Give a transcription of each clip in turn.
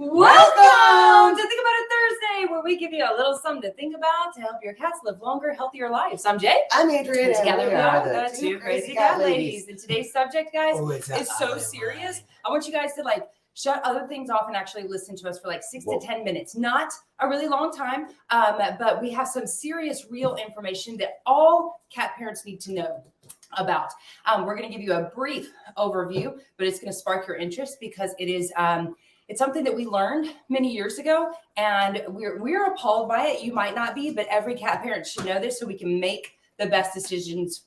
Welcome to Think About It Thursday, where we give you a little something to think about to help your cats live longer, healthier lives. I'm Jay. I'm Adrian. And together we are the two crazy cat ladies. And today's subject, guys, is so serious. I want you guys to shut other things off and actually listen to us for 6 to 10 minutes. Not a really long time, but we have some serious, real information that all cat parents need to know about. We're going to give you a brief overview, but it's going to spark your interest because it is it's something that we learned many years ago, and we're appalled by it. You might not be, but every cat parent should know this so we can make the best decisions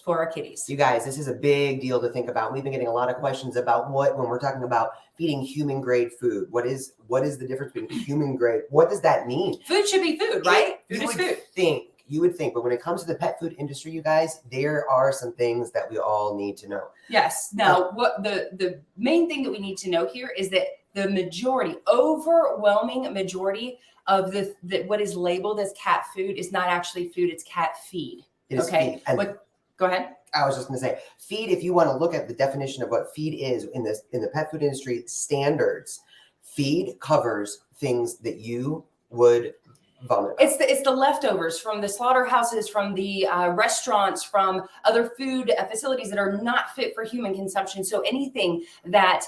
for our kitties. You guys, this is a big deal to think about. We've been getting a lot of questions about when we're talking about feeding human grade food. What is the difference between human grade? What does that mean? Food should be food, right? Food is food. You would think, but when it comes to the pet food industry, you guys, there are some things that we all need to know. Yes. Now, what the main thing that we need to know here is that the overwhelming majority of what is labeled as cat food is not actually food; it's cat feed. Okay. Go ahead. I was just going to say, feed. If you want to look at the definition of what feed is in the pet food industry standards, feed covers things that you would vomit. It's the leftovers from the slaughterhouses, from the restaurants, from other food facilities that are not fit for human consumption. So anything that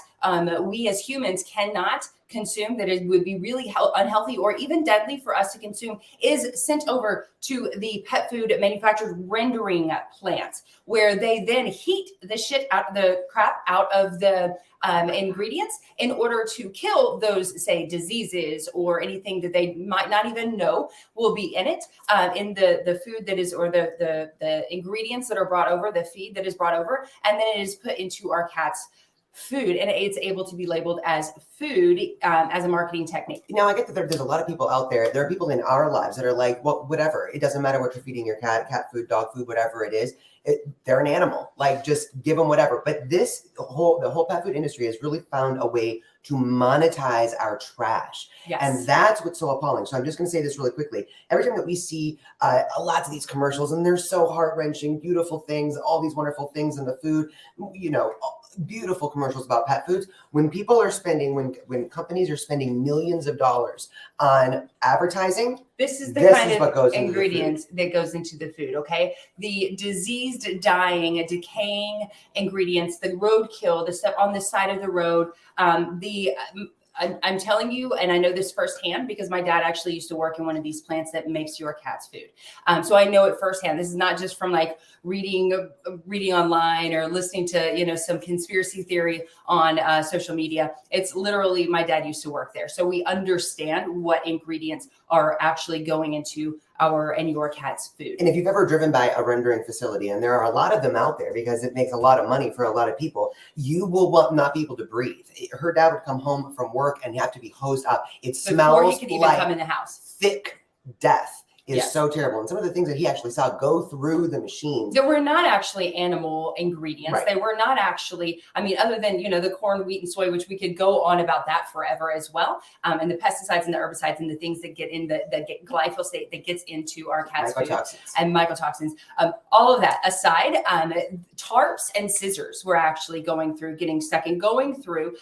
we as humans cannot consume, that it would be really unhealthy or even deadly for us to consume, is sent over to the pet food manufacturers rendering plants, where they then heat the crap out of the ingredients in order to kill those, say, diseases or anything that they might not even know will be in it, in the food that is, or the ingredients that are brought over, the feed that is brought over, and then it is put into our cats' food, and it's able to be labeled as food as a marketing technique. Now, I get that there's a lot of people out there. There are people in our lives that are like, well, whatever. It doesn't matter what you're feeding your cat food, dog food, whatever it is. They're an animal. Just give them whatever. But the whole pet food industry has really found a way to monetize our trash. Yes. And that's what's so appalling. So I'm just going to say this really quickly. Every time that we see lots of these commercials, and they're so heart-wrenching, beautiful things, all these wonderful things in the food, beautiful commercials about pet foods. When people are spending, when companies are spending millions of dollars on advertising, this is the kind of ingredients that goes into the food, okay? The diseased, dying, decaying ingredients, the roadkill, the stuff on the side of the road, I'm telling you, and I know this firsthand because my dad actually used to work in one of these plants that makes your cat's food. So I know it firsthand. This is not just from reading online or listening to, some conspiracy theory on social media. It's literally, my dad used to work there. So we understand what ingredients are actually going into our and your cat's food. And if you've ever driven by a rendering facility, and there are a lot of them out there because it makes a lot of money for a lot of people, you will not be able to breathe. Her dad would come home from work and have to be hosed up. It smells before he could even come in the house. Thick death. Is so terrible. And some of the things that he actually saw go through the machines. They were not actually animal ingredients. Right. They were not actually, other than, the corn, wheat, and soy, which we could go on about that forever as well. And the pesticides and the herbicides and the things that get that get glyphosate that gets into our cat's food and mycotoxins. All of that aside, tarps and scissors were actually getting stuck and going through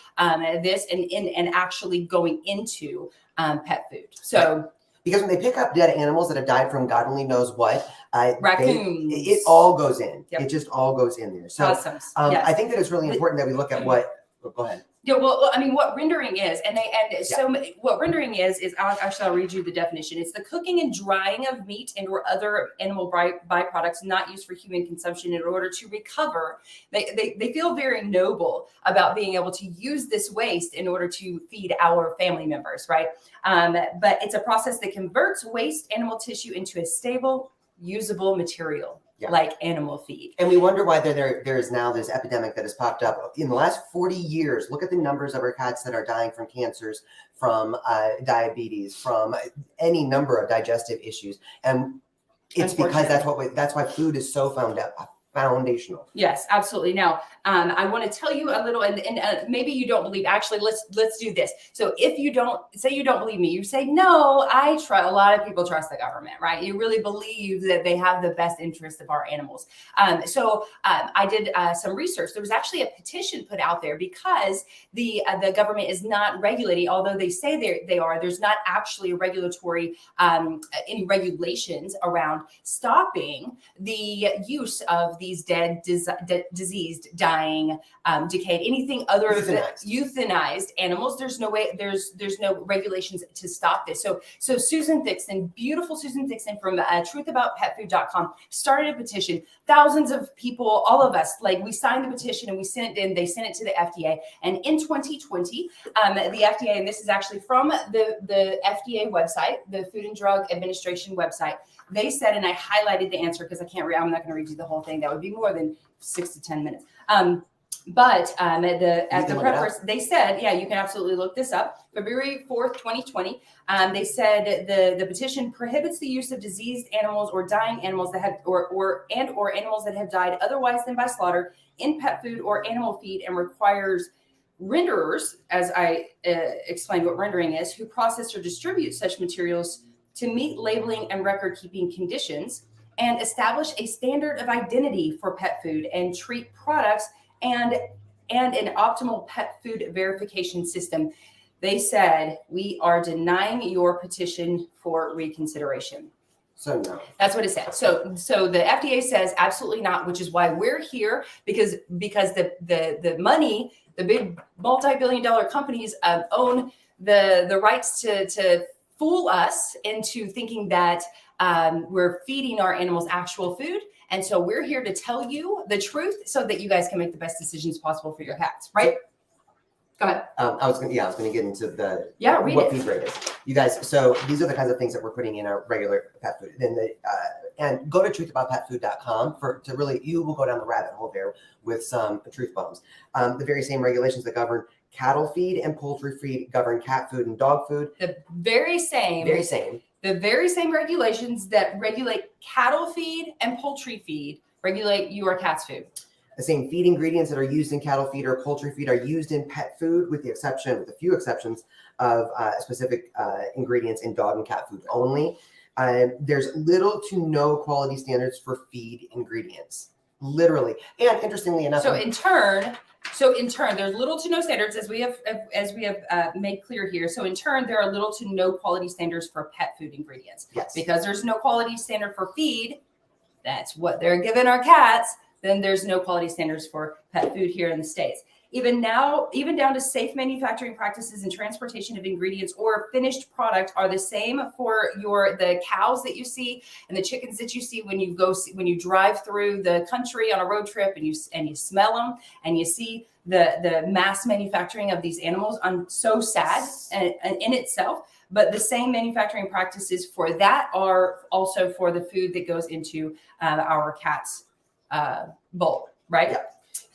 this and actually going into pet food. So. Right. Because when they pick up dead animals that have died from God only knows what, raccoons, it all goes in. Yep. It just all goes in there. So yes. I think that it's really important that we look at what. Go ahead. Yeah, well, what rendering is, what rendering is I'll read you the definition. It's the cooking and drying of meat and or other animal byproducts not used for human consumption in order to recover. They feel very noble about being able to use this waste in order to feed our family members, right? But it's a process that converts waste animal tissue into a stable, usable material. Yeah. Like animal feed. And we wonder why there is now this epidemic that has popped up. In the last 40 years, look at the numbers of our cats that are dying from cancers, from diabetes, from any number of digestive issues. And it's because that's why food is so foundational. Yes, absolutely. Now, I want to tell you a little, and maybe you don't believe. Actually, let's do this. So, if you don't say you don't believe me, you say no. I trust. A lot of people trust the government, right? You really believe that they have the best interest of our animals. I did some research. There was actually a petition put out there because the government is not regulating, although they say they are. There's not actually a regulatory any regulations around stopping the use of these dead, diseased, dying, decayed, anything other than euthanized animals. There's no way. There's no regulations to stop this. So Susan Thixton, beautiful Susan Thixton from truthaboutpetfood.com, started a petition. Thousands of people, all of us, like we signed the petition and we sent it in. They sent it to the FDA. And in 2020, the FDA, and this is actually from the FDA website, the Food and Drug Administration website, they said, and I highlighted the answer because I can't read, I'm not going to read you the whole thing. That would be more than 6 to 10 minutes. But at the preface, they said, yeah, you can absolutely look this up. February 4th, 2020, they said the petition prohibits the use of diseased animals or dying animals that have or animals that have died otherwise than by slaughter in pet food or animal feed, and requires renderers, as I explained what rendering is, who process or distribute such materials to meet labeling and record keeping conditions, and establish a standard of identity for pet food and treat products and an optimal pet food verification system. They said, we are denying your petition for reconsideration. So no. That's what it said. So the FDA says absolutely not, which is why we're here, because the money, the big multi-billion-dollar companies own the rights to fool us into thinking that we're feeding our animals actual food. And so we're here to tell you the truth so that you guys can make the best decisions possible for your cats, right? Go ahead. I was going to get into the what feed rate is. You guys, so these are the kinds of things that we're putting in our regular pet food. And go to truthaboutpetfood.com to really, you will go down the rabbit hole there with some truth bombs. The very same regulations that govern cattle feed and poultry feed govern cat food and dog food. The very same regulations that regulate cattle feed and poultry feed regulate your cat's food. The same feed ingredients that are used in cattle feed or poultry feed are used in pet food, with a few exceptions of specific ingredients in dog and cat food only. There's little to no quality standards for feed ingredients, literally. And interestingly enough, So in turn, there's little to no standards, as we have made clear here. So in turn, there are little to no quality standards for pet food ingredients. Yes. Because there's no quality standard for feed. That's what they're giving our cats. Then there's no quality standards for pet food here in the States. Even down to safe manufacturing practices and transportation of ingredients or finished product are the same for the cows that you see and the chickens that you see when you drive through the country on a road trip and you smell them and you see the mass manufacturing of these animals. I'm so sad in itself. But the same manufacturing practices for that are also for the food that goes into our cat's bowl, right? Yeah.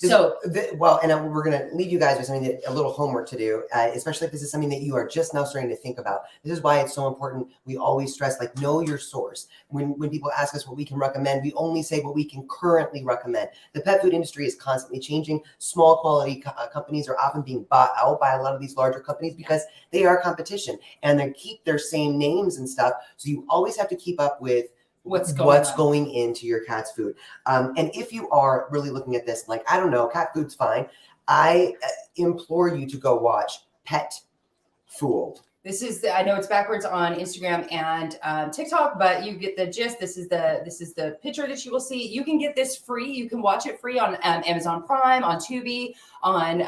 And we're going to leave you guys with something a little homework to do, especially if this is something that you are just now starting to think about. This is why it's so important. We always stress, know your source. When people ask us what we can recommend, we only say what we can currently recommend. The pet food industry is constantly changing. Small quality companies are often being bought out by a lot of these larger companies because they are competition and they keep their same names and stuff. So you always have to keep up with what's going into your cat's food. And if you are really looking at this, I don't know, cat food's fine, I implore you to go watch Pet Fooled. I know it's backwards on Instagram and TikTok, but you get the gist. This is the picture that you will see. You can get this free. You can watch it free on Amazon Prime, on Tubi, on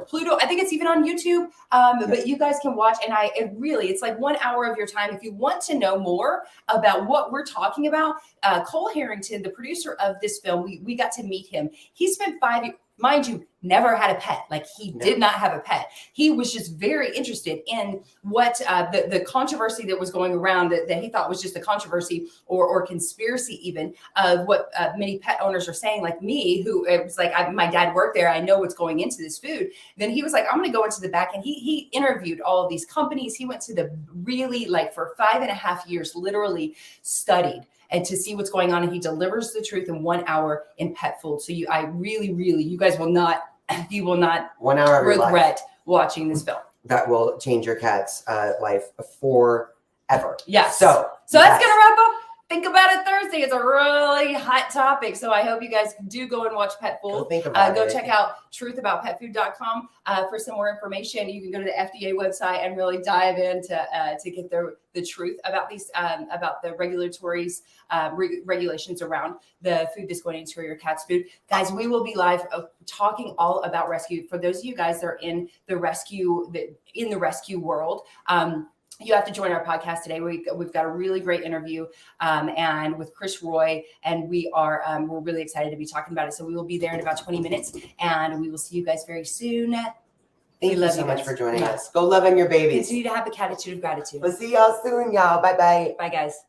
Pluto. I think it's even on YouTube. But you guys can watch, and it's like 1 hour of your time. If you want to know more about what we're talking about, Cole Harrington, the producer of this film, we got to meet him. He spent 5 years. Mind you, never had a pet. Did not have a pet. He was just very interested in what the controversy that was going around that he thought was just a controversy or conspiracy even of what many pet owners are saying, like me, who it was my dad worked there. I know what's going into this food. Then he was like, I'm going to go into the back. And he interviewed all of these companies. He went to the really, for 5.5 years, literally studied and to see what's going on. And he delivers the truth in 1 hour in pet food. So you guys will not 1 hour of your life regret watching this film. that will change your cat's life forever. Yes. So that's gonna wrap up. Think about it Thursday. It's a really hot topic. So I hope you guys do go and watch Pet Food. Go check out truthaboutpetfood.com for some more information. You can go to the FDA website and really dive in to get the truth about these about the regulations around the food that's going into your cat's food. Guys, we will be live talking all about rescue. For those of you guys that are in the rescue world, you have to join our podcast today. We've got a really great interview and with Chris Roy, and we're really excited to be talking about it. So we will be there in about 20 minutes, and we will see you guys very soon. Thank you so much for joining us. Go love on your babies. Continue to have the attitude of gratitude. We'll see y'all soon, y'all. Bye-bye. Bye, guys.